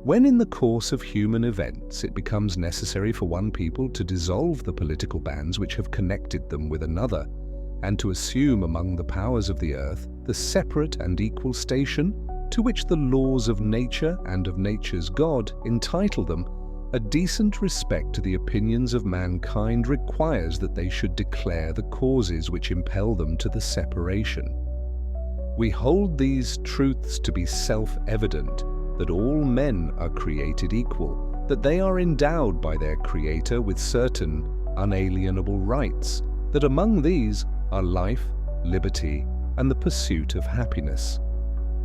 When in the course of human events it becomes necessary for one people to dissolve the political bands which have connected them with another, and to assume among the powers of the earth the separate and equal station to which the laws of nature and of nature's God entitle them, a decent respect to the opinions of mankind requires that they should declare the causes which impel them to the separation. We hold these truths to be self-evident, that all men are created equal, that they are endowed by their Creator with certain unalienable rights, that among these are life, liberty, and the pursuit of happiness.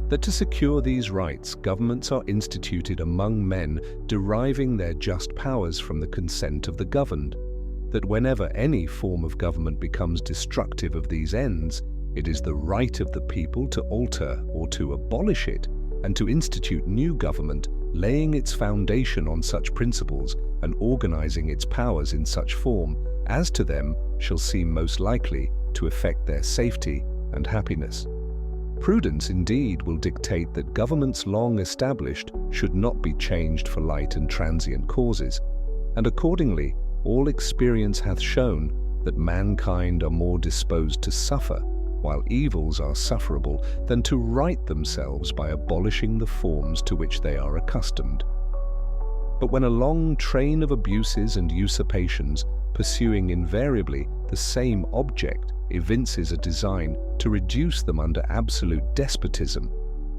That to secure these rights, governments are instituted among men, deriving their just powers from the consent of the governed, that whenever any form of government becomes destructive of these ends, it is the right of the people to alter or to abolish it, and to institute new government, laying its foundation on such principles and organizing its powers in such form as to them shall seem most likely to effect their safety and happiness. Prudence indeed will dictate that governments long established should not be changed for light and transient causes, and accordingly all experience hath shown that mankind are more disposed to suffer, while evils are sufferable, than to right themselves by abolishing the forms to which they are accustomed. But when a long train of abuses and usurpations, pursuing invariably the same object, evinces a design to reduce them under absolute despotism,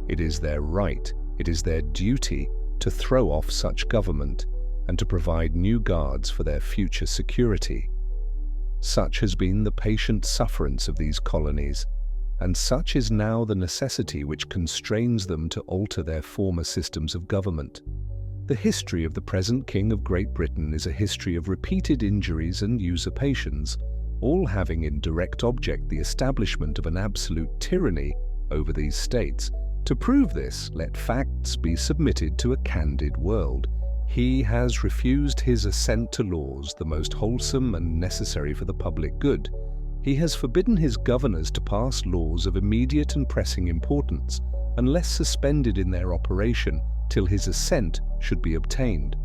it is their right, it is their duty to throw off such government and to provide new guards for their future security. Such has been the patient sufferance of these colonies, and such is now the necessity which constrains them to alter their former systems of government. The history of the present King of Great Britain is a history of repeated injuries and usurpations, all having in direct object the establishment of an absolute tyranny over these states. To prove this, let facts be submitted to a candid world. He has refused his assent to laws the most wholesome and necessary for the public good. He has forbidden his governors to pass laws of immediate and pressing importance, unless suspended in their operation till his assent should be obtained.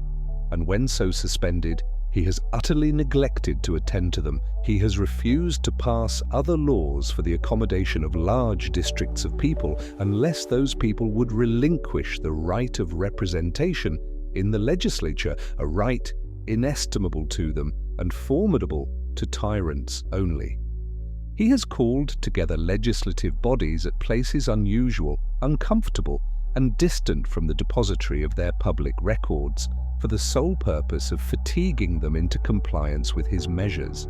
And when so suspended, he has utterly neglected to attend to them. He has refused to pass other laws for the accommodation of large districts of people, unless those people would relinquish the right of representation in the legislature, a right inestimable to them and formidable to tyrants only. He has called together legislative bodies at places unusual, uncomfortable, and distant from the depository of their public records, for the sole purpose of fatiguing them into compliance with his measures.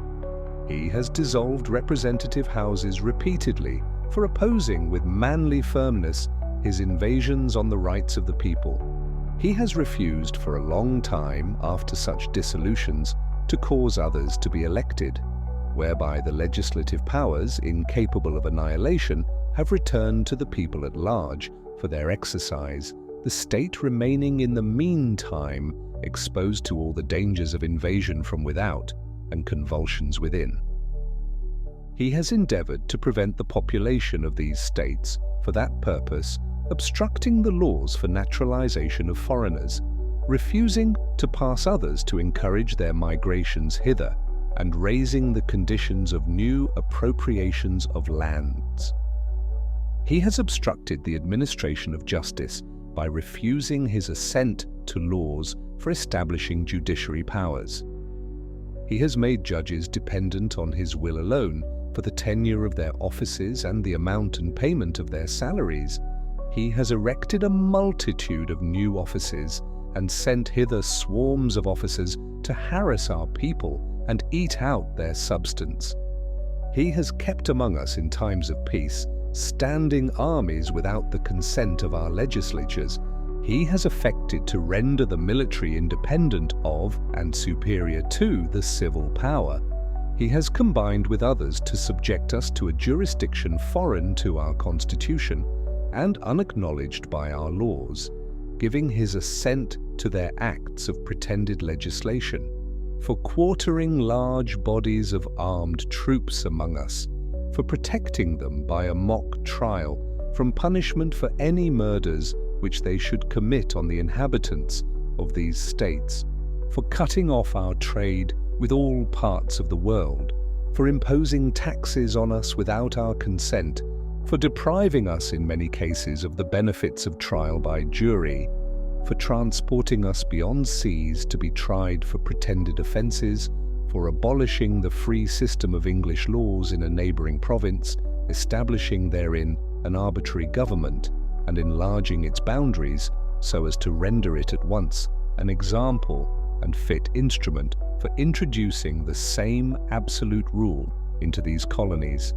He has dissolved representative houses repeatedly for opposing with manly firmness his invasions on the rights of the people. He has refused for a long time, after such dissolutions, to cause others to be elected, whereby the legislative powers, incapable of annihilation, have returned to the people at large for their exercise, the state remaining in the meantime exposed to all the dangers of invasion from without and convulsions within. He has endeavored to prevent the population of these states, for that purpose, obstructing the laws for naturalization of foreigners, refusing to pass others to encourage their migrations hither, and raising the conditions of new appropriations of lands. He has obstructed the administration of justice by refusing his assent to laws for establishing judiciary powers. He has made judges dependent on his will alone for the tenure of their offices and the amount and payment of their salaries. He has erected a multitude of new offices and sent hither swarms of officers to harass our people and eat out their substance. He has kept among us in times of peace standing armies without the consent of our legislatures. He has affected to render the military independent of and superior to the civil power. He has combined with others to subject us to a jurisdiction foreign to our constitution and unacknowledged by our laws, giving his assent to their acts of pretended legislation, for quartering large bodies of armed troops among us, for protecting them by a mock trial from punishment for any murders which they should commit on the inhabitants of these states, for cutting off our trade with all parts of the world, for imposing taxes on us without our consent, for depriving us in many cases of the benefits of trial by jury, for transporting us beyond seas to be tried for pretended offences, for abolishing the free system of English laws in a neighbouring province, establishing therein an arbitrary government, and enlarging its boundaries so as to render it at once an example and fit instrument for introducing the same absolute rule into these colonies,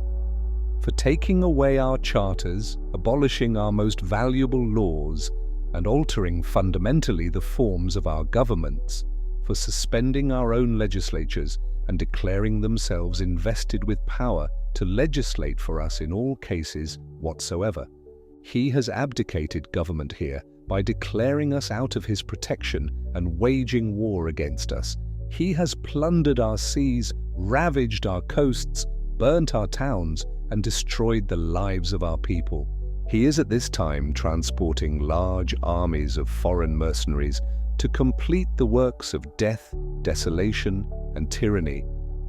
for taking away our charters, abolishing our most valuable laws, and altering fundamentally the forms of our governments, for suspending our own legislatures and declaring themselves invested with power to legislate for us in all cases whatsoever. He has abdicated government here by declaring us out of his protection and waging war against us. He has plundered our seas, ravaged our coasts, burnt our towns, and destroyed the lives of our people. He is at this time transporting large armies of foreign mercenaries to complete the works of death, desolation, and tyranny,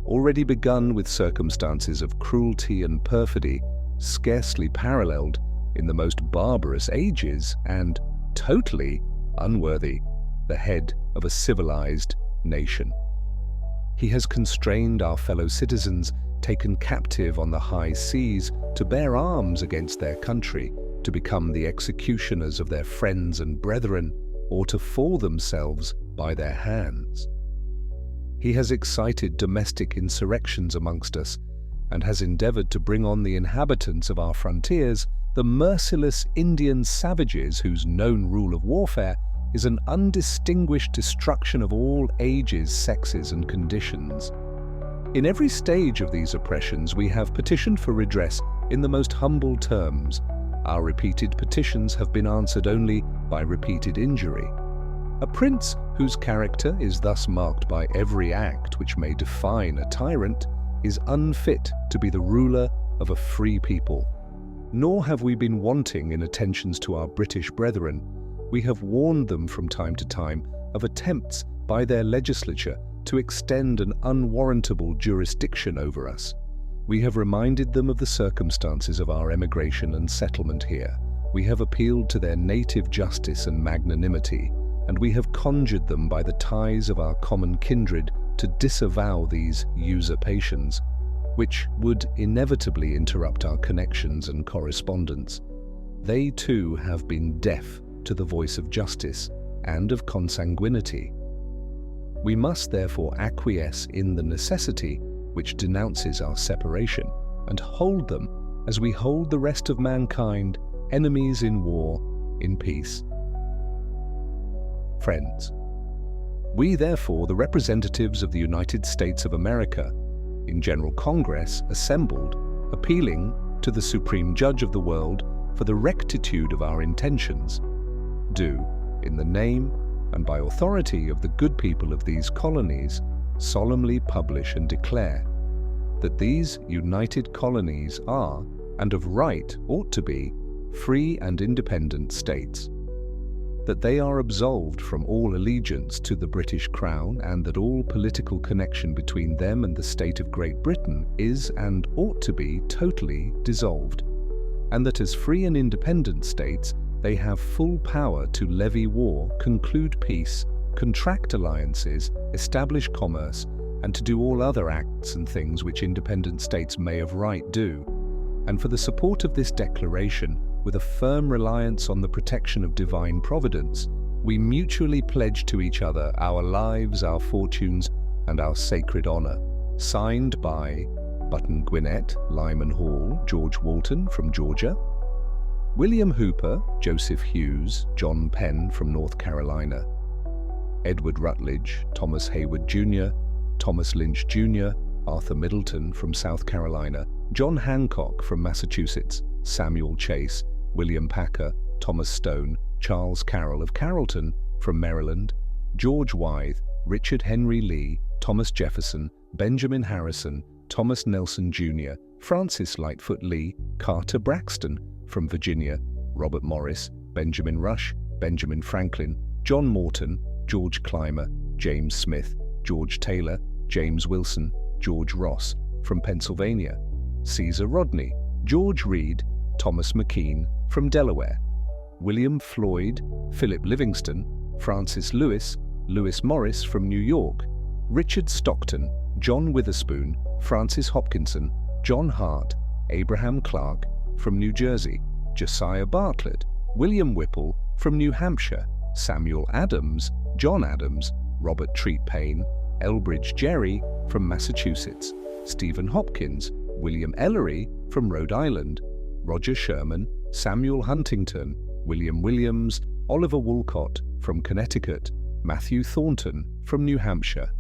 already begun with circumstances of cruelty and perfidy scarcely paralleled in the most barbarous ages and totally unworthy the head of a civilized nation. He has constrained our fellow citizens taken captive on the high seas to bear arms against their country, to become the executioners of their friends and brethren, or to fall themselves by their hands. He has excited domestic insurrections amongst us, and has endeavoured to bring on the inhabitants of our frontiers the merciless Indian savages whose known rule of warfare is an undistinguished destruction of all ages, sexes, and conditions. In every stage of these oppressions we have petitioned for redress in the most humble terms. Our repeated petitions have been answered only by repeated injury. A prince whose character is thus marked by every act which may define a tyrant is unfit to be the ruler of a free people. Nor have we been wanting in attentions to our British brethren. We have warned them from time to time of attempts by their legislature to extend an unwarrantable jurisdiction over us. We have reminded them of the circumstances of our emigration and settlement here. We have appealed to their native justice and magnanimity, and we have conjured them by the ties of our common kindred to disavow these usurpations, which would inevitably interrupt our connections and correspondence. They too have been deaf to the voice of justice and of consanguinity. We must therefore acquiesce in the necessity which denounces our separation, and hold them, as we hold the rest of mankind, enemies in war, in peace. Friends, we therefore, the representatives of the United States of America, in General Congress assembled, appealing to the Supreme Judge of the world for the rectitude of our intentions, do, in the name and by authority of the good people of these colonies, solemnly publish and declare that these united colonies are, and of right ought to be, free and independent states, that they are absolved from all allegiance to the British Crown, and that all political connection between them and the state of Great Britain is and ought to be totally dissolved, and that as free and independent states they have full power to levy war, conclude peace, contract alliances, establish commerce, and to do all other acts and things which independent states may of right do. And for the support of this declaration, with a firm reliance on the protection of divine providence, we mutually pledge to each other our lives, our fortunes, and our sacred honour. Signed by Button Gwinnett, Lyman Hall, George Walton from Georgia, William Hooper, Joseph Hughes, John Penn from North Carolina, Edward Rutledge, Thomas Hayward Jr., Thomas Lynch Jr., Arthur Middleton from South Carolina, John Hancock from Massachusetts, Samuel Chase, William Packer, Thomas Stone, Charles Carroll of Carrollton from Maryland, George Wythe, Richard Henry Lee, Thomas Jefferson, Benjamin Harrison, Thomas Nelson Jr., Francis Lightfoot Lee, Carter Braxton from Virginia, Robert Morris, Benjamin Rush, Benjamin Franklin, John Morton, George Clymer, James Smith, George Taylor, James Wilson, George Ross from Pennsylvania, Caesar Rodney, George Reed, Thomas McKean from Delaware, William Floyd, Philip Livingston, Francis Lewis, Lewis Morris from New York, Richard Stockton, John Witherspoon, Francis Hopkinson, John Hart, Abraham Clark from New Jersey, Josiah Bartlett, William Whipple from New Hampshire, Samuel Adams, John Adams, Robert Treat Paine, Elbridge Gerry from Massachusetts, Stephen Hopkins, William Ellery from Rhode Island, Roger Sherman, Samuel Huntington, William Williams, Oliver Wolcott from Connecticut, Matthew Thornton from New Hampshire,